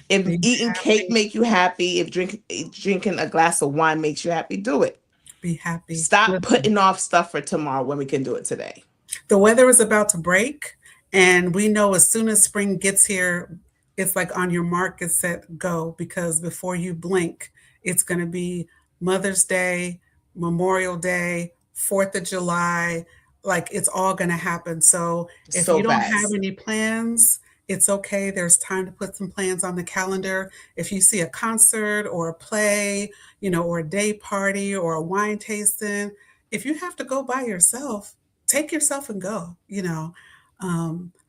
If be eating cake happy. make you happy, if drinking a glass of wine makes you happy, do it. Be happy. Stop Listen. putting off stuff for tomorrow when we can do it today. The weather is about to break, and we know as soon as spring gets here, it's like on your mark, get set, go, because before you blink, it's going to be Mother's Day, Memorial Day, 4th of July. Like it's all going to happen. So if So you don't have fast. any plans, it's okay. There's time to put some plans on the calendar. If you see a concert or a play, or a day party or a wine tasting, if you have to go by yourself, take yourself and go.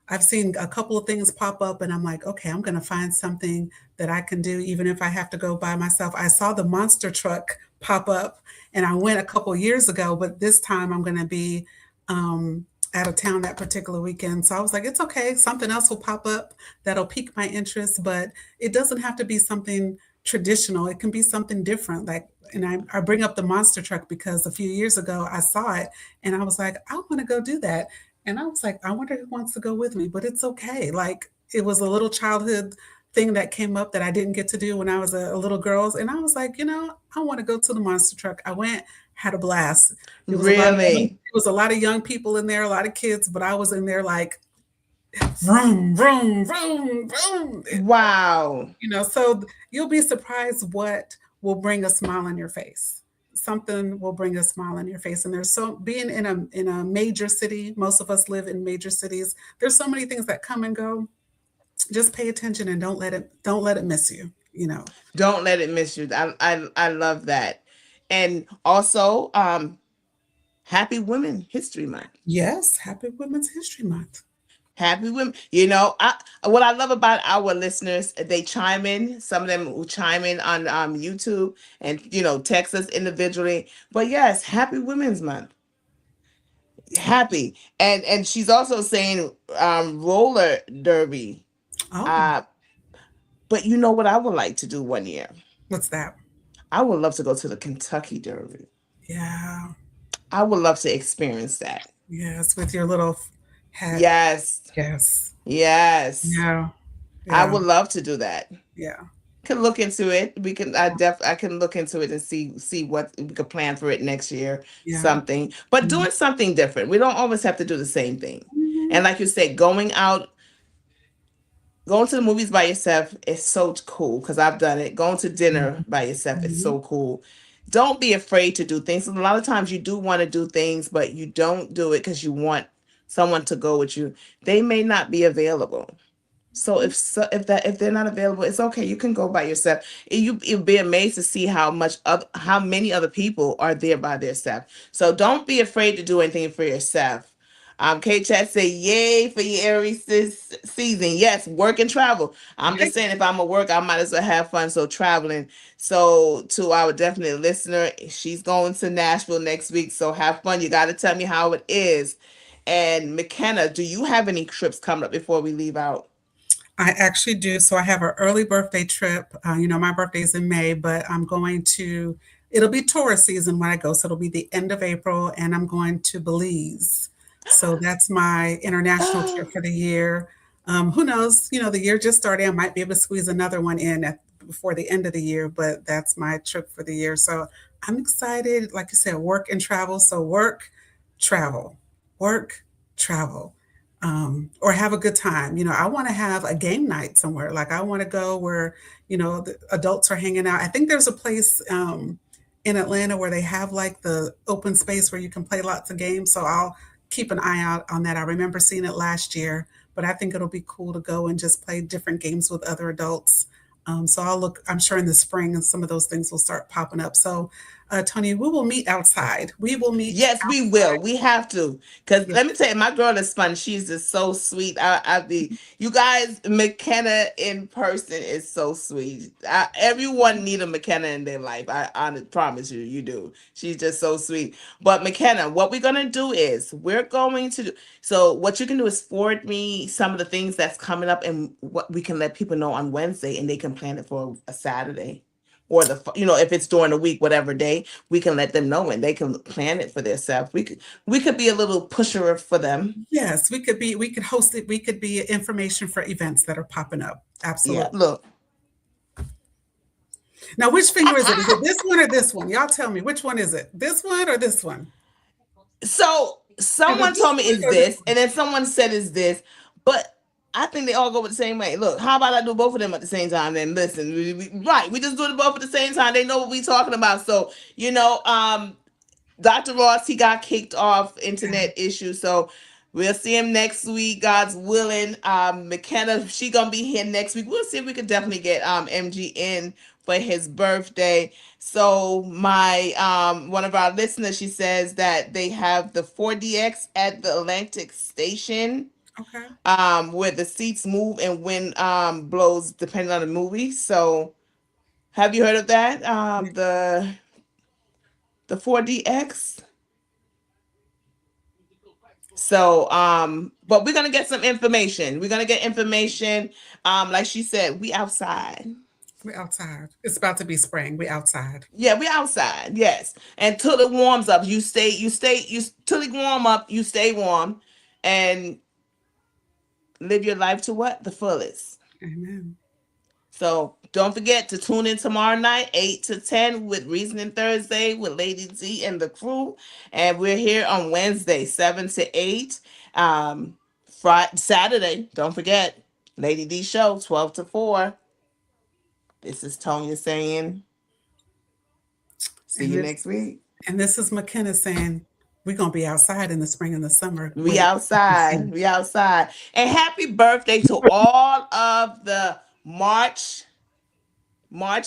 I've seen a couple of things pop up, and I'm like, okay, I'm going to find something that I can do, even if I have to go by myself. I saw the monster truck pop up, and I went a couple years ago, but this time I'm going to be out of town that particular weekend. So I was like, it's okay. Something else will pop up that'll pique my interest, but it doesn't have to be something traditional. It can be something different. Like, and I bring up the monster truck because a few years ago I saw it and I was like, I want to go do that. And I was like, I wonder who wants to go with me, but it's okay. Like, it was a little childhood thing that came up that I didn't get to do when I was a little girl. And I was like, I want to go to the monster truck. I went, had a blast. Really? It was a lot of young people in there, a lot of kids, but I was in there like vroom, vroom, vroom, vroom. Wow. So you'll be surprised what will bring a smile on your face. Something will bring a smile on your face. And there's so being in a major city, most of us live in major cities. There's so many things that come and go. Just pay attention and don't let it miss you, Don't let it miss you. I love that. And also, happy Women History Month. Yes, happy Women's History Month. Happy women. What I love about our listeners, they chime in. Some of them will chime in on YouTube and text us individually. But yes, happy Women's Month. Happy. And she's also saying roller derby. Oh, Uh, but you know what I would like to do one year? what's that? I would love to go to the Kentucky Derby. Yeah. I would love to experience that. Yes, with your little hat. Yes. Yes. Yes. Yeah. I Yeah. would love to do that. Yeah. Can look into it. We can I can look into it and see what we could plan for it next year. Yeah. Something. But doing something different. We don't always have to do the same thing. And like you said, going to the movies by yourself is so cool because I've done it. Going to dinner by yourself is Mhm. so cool. Don't be afraid to do things. A lot of times you do want to do things, but you don't do it because you want someone to go with you. They may not be available. So if they're not available, it's okay. You can go by yourself. You'll be amazed to see how many other people are there by themselves. So don't be afraid to do anything for yourself. K Chat say yay for your Aries this season. Yes, work and travel. I'm just saying if I'm at work, I might as well have fun. So traveling. So to our definite listener, she's going to Nashville next week. So have fun. You got to tell me how it is. And McKenna, do you have any trips coming up before we leave out? I actually do. So I have an early birthday trip. My birthday is in May, but it'll be tourist season when I go. So it'll be the end of April, and I'm going to Belize. So that's my international trip for the year. Who knows? The year just started. I might be able to squeeze another one in before the end of the year, but that's my trip for the year. So I'm excited. Like you said, work and travel. So work, travel, work, travel, or have a good time. I want to have a game night somewhere. Like I want to go where, the adults are hanging out. I think there's a place in Atlanta where they have like the open space where you can play lots of games. So I'll keep an eye out on that. I remember seeing it last year, but I think it'll be cool to go and just play different games with other adults. So I'm sure in the spring and some of those things will start popping up. So Tony, we will meet outside. We will meet. Yes, we will. We have to. Because Yeah. let me tell you, my girl is fun. She's just so sweet. You guys, McKenna in person is so sweet. Everyone need a McKenna in their life. I promise you, you do. She's just so sweet. But McKenna, what we're going to do is so what you can do is forward me some of the things that's coming up and what we can let people know on Wednesday and they can plan it for a Saturday. Or if it's during the week, whatever day, we can let them know and they can plan it for themselves. We could be a little pusher for them. Yes, we could host it. We could be information for events that are popping up. Yeah, Absolutely. look. Now, which finger is it? Is it this one or this one? Y'all tell me, which one is it? This one or this one? So someone Is it told me this it's one or this this, and then someone said it's this, but I think they all go with the same way. Look, how about I do both of them at the same time? Then listen, we just do it both at the same time. They know what we talking about. So Dr. Ross, he got kicked off internet issues, so we'll see him next week, God's willing. McKenna, she gonna be here next week. We'll see if we can definitely get MG in for his birthday. So my one of our listeners, she says that they have the 4DX at the Atlantic Station. Okay. Where the seats move and wind blows depending on the movie. So have you heard of that? The 4DX. So but we're gonna get some information. We're gonna get information. Like she said, we outside. We're outside. It's about to be spring. We outside. Yeah, we outside. Yes. And till it warms up, you till it warm up, you stay warm and live your life to what? The fullest. Amen. So don't forget to tune in tomorrow night, 8 to 10, with Reasoning Thursday with Lady D and the crew. And we're here on Wednesday, 7 to 8. Friday, Saturday, don't forget, Lady D show, 12 to 4. This is Tonia saying, see And you this, next week. and this is McKenna saying, we're going to be outside in the spring and the summer. We outside. We outside. And happy birthday to all of the March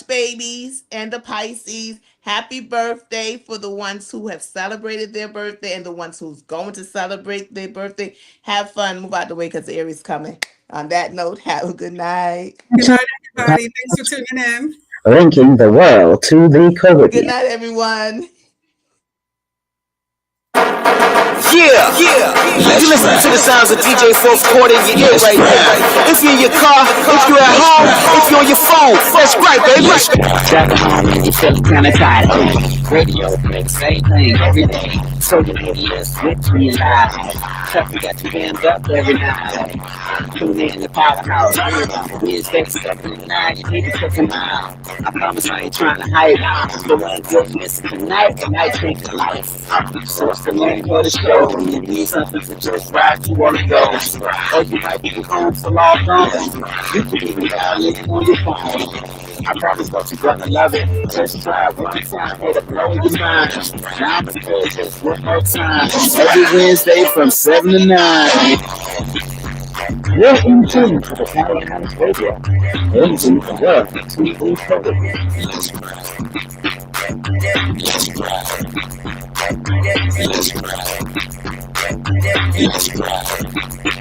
babies and the Pisces. Happy birthday for the ones who have celebrated their birthday and the ones who's going to celebrate their birthday. Have fun. Move out the way because the Aries coming. On that note, have a good night. Good night, everybody. Thanks for tuning in. Linking the world to the Caribbean. Good night, everyone. Yeah. You listen to the sounds of DJ Fourth Quarter in your ear right now. If you're in your car, if you're at home, if you're on your phone, that's right, baby. Driving home and you feeling kinda tired. Radio play the same thing every day. Social media is literally live. Traffic got you jammed up every night. Tune in the powerhouse. Wednesday, 7 to 9. You need to check them out. I promise I ain't trying to hide. The one good missing tonight, the night changes life. Source the link for the show. You need something to just ride, you wanna go. Or you might be home for long gone. You can even download on your phone. I promise that you're gonna love it. Just try one time, it'll blow your mind. Now I'm gonna do it just one more time. Every Wednesday from 7 to 9. You're in tune to the Powerhouse Radio. Into the world TV program. Let's ride.